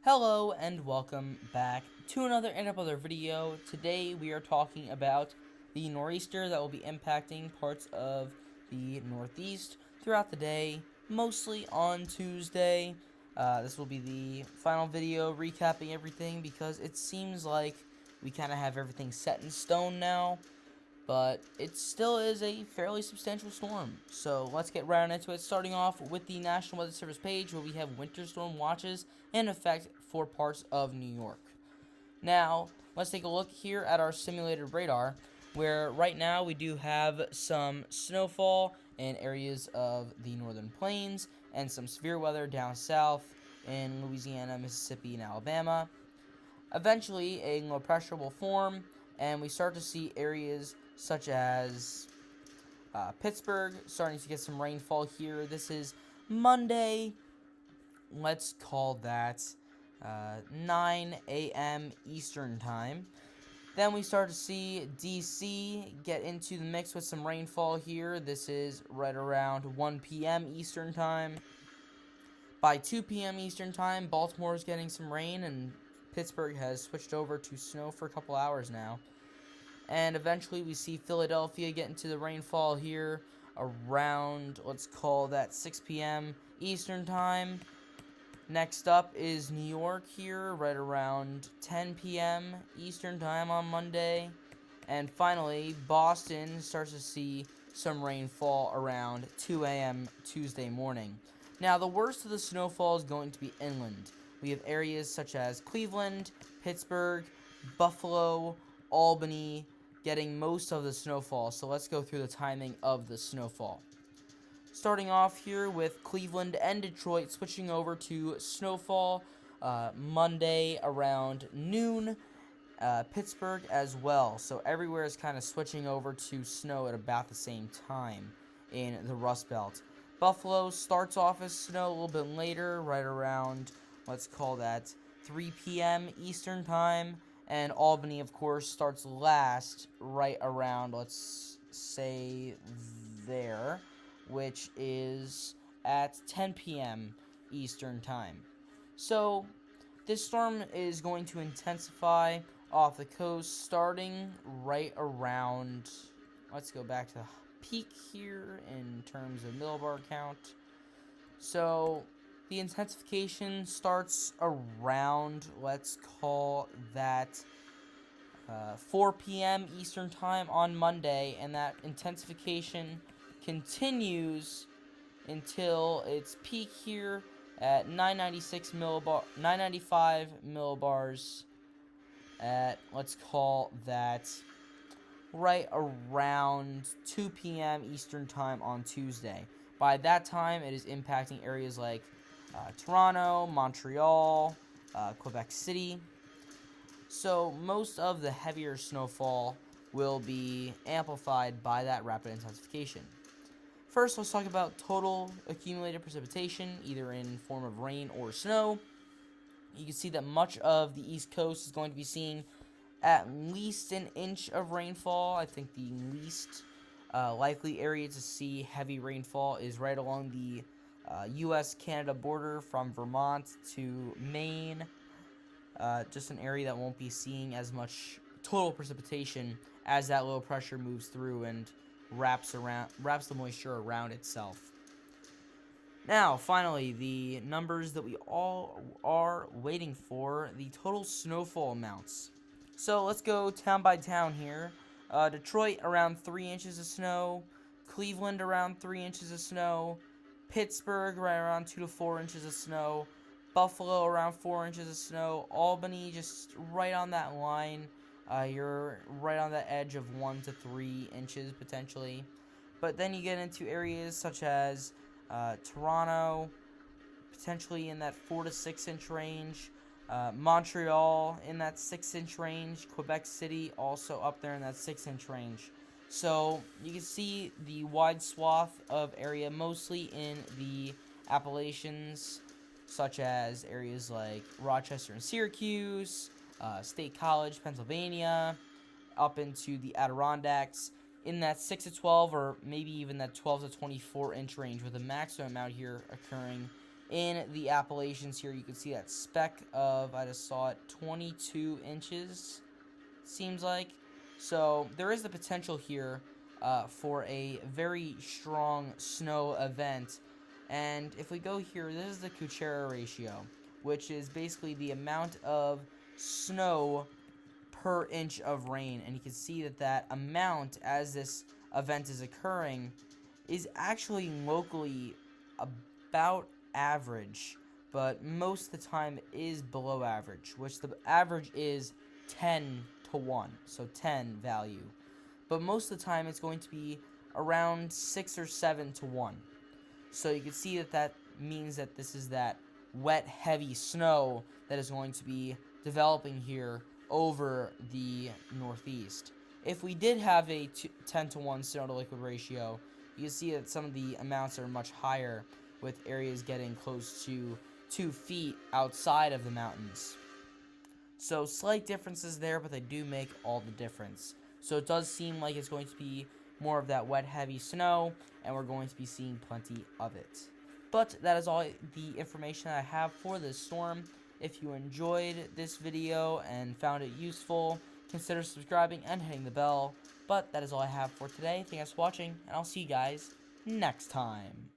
Hello and welcome back to another video. Today we are talking about the nor'easter that will be impacting parts of the Northeast throughout the day, mostly on Tuesday. This will be the final video recapping everything because it seems like we kind of have everything set in stone now, but it still is a fairly substantial storm. So let's get right on into it, starting off with the National Weather Service page where we have winter storm watches in effect for parts of New York. Now, let's take a look here at our simulated radar, where right now we do have some snowfall in areas of the northern plains and some severe weather down south in Louisiana, Mississippi, and Alabama. Eventually, a low pressure will form, and we start to see areas such as Pittsburgh starting to get some rainfall here. This is Monday. Let's call that 9 a.m. Eastern Time. Then we start to see DC get into the mix with some rainfall here. This is right around 1 p.m. Eastern Time. By 2 p.m. Eastern Time, Baltimore is getting some rain, and Pittsburgh has switched over to snow for a couple hours now. And eventually we see Philadelphia get into the rainfall here around, let's call that 6 p.m. Eastern Time. Next up is New York here, right around 10 p.m. Eastern Time on Monday. And finally, Boston starts to see some rainfall around 2 a.m. Tuesday morning. Now, the worst of the snowfall is going to be inland. We have areas such as Cleveland, Pittsburgh, Buffalo, Albany getting most of the snowfall. So let's go through the timing of the snowfall. Starting off here with Cleveland and Detroit switching over to snowfall Monday around noon. Pittsburgh as well. So everywhere is kind of switching over to snow at about the same time in the Rust Belt. Buffalo starts off as snow a little bit later, right around, let's call that 3 p.m. Eastern Time. And Albany, of course, starts last right around, let's say, there, which is at 10 p.m. Eastern Time. So, this storm is going to intensify off the coast starting right around, let's go back to the peak here in terms of millibar count. So, the intensification starts around, let's call that 4 p.m. Eastern Time on Monday, and that intensification continues until its peak here at 995 millibars at, let's call that, right around 2 p.m. Eastern Time on Tuesday. By that time, it is impacting areas like Toronto, Montreal, Quebec City. So most of the heavier snowfall will be amplified by that rapid intensification. First, let's talk about total accumulated precipitation, either in form of rain or snow. You can see that much of the East Coast is going to be seeing at least an inch of rainfall. I think the least likely area to see heavy rainfall is right along the U.S.-Canada border from Vermont to Maine. Just an area that won't be seeing as much total precipitation as that low pressure moves through and wraps the moisture around itself. Now, finally, the numbers that we all are waiting for, the total snowfall amounts. So let's go town by town here. Detroit, around 3 inches of snow. Cleveland, around 3 inches of snow. Pittsburgh, right around 2 to 4 inches of snow. Buffalo, around 4 inches of snow. Albany, just right on that line. You're right on the edge of 1 to 3 inches, potentially. But then you get into areas such as Toronto, potentially in that 4 to 6 inch range. Montreal in that 6 inch range. Quebec City also up there in that 6 inch range. So you can see the wide swath of area, mostly in the Appalachians, such as areas like Rochester and Syracuse, State College, Pennsylvania, up into the Adirondacks, in that 6 to 12 or maybe even that 12 to 24 inch range, with the maximum out here occurring in the Appalachians here, you can see that speck of, I just saw it, 22 inches, seems like. So there is the potential here for a very strong snow event. And if we go here, this is the Kuchera ratio, which is basically the amount of snow per inch of rain. And you can see that that amount, as this event is occurring, is actually locally about average, but most of the time is below average, which the average is 10 to 1, so 10 value. But most of the time it's going to be around 6 or 7 to 1. So you can see that that means that this is that wet, heavy snow that is going to be developing here over the Northeast. If we did have a 10 to 1 snow to liquid ratio, you can see that some of the amounts are much higher, with areas getting close to 2 feet outside of the mountains. So slight differences there, but they do make all the difference. So it does seem like it's going to be more of that wet, heavy snow, and we're going to be seeing plenty of it. But that is all the information I have for this storm. If you enjoyed this video and found it useful, consider subscribing and hitting the bell. But that is all I have for today. Thanks for watching, and I'll see you guys next time.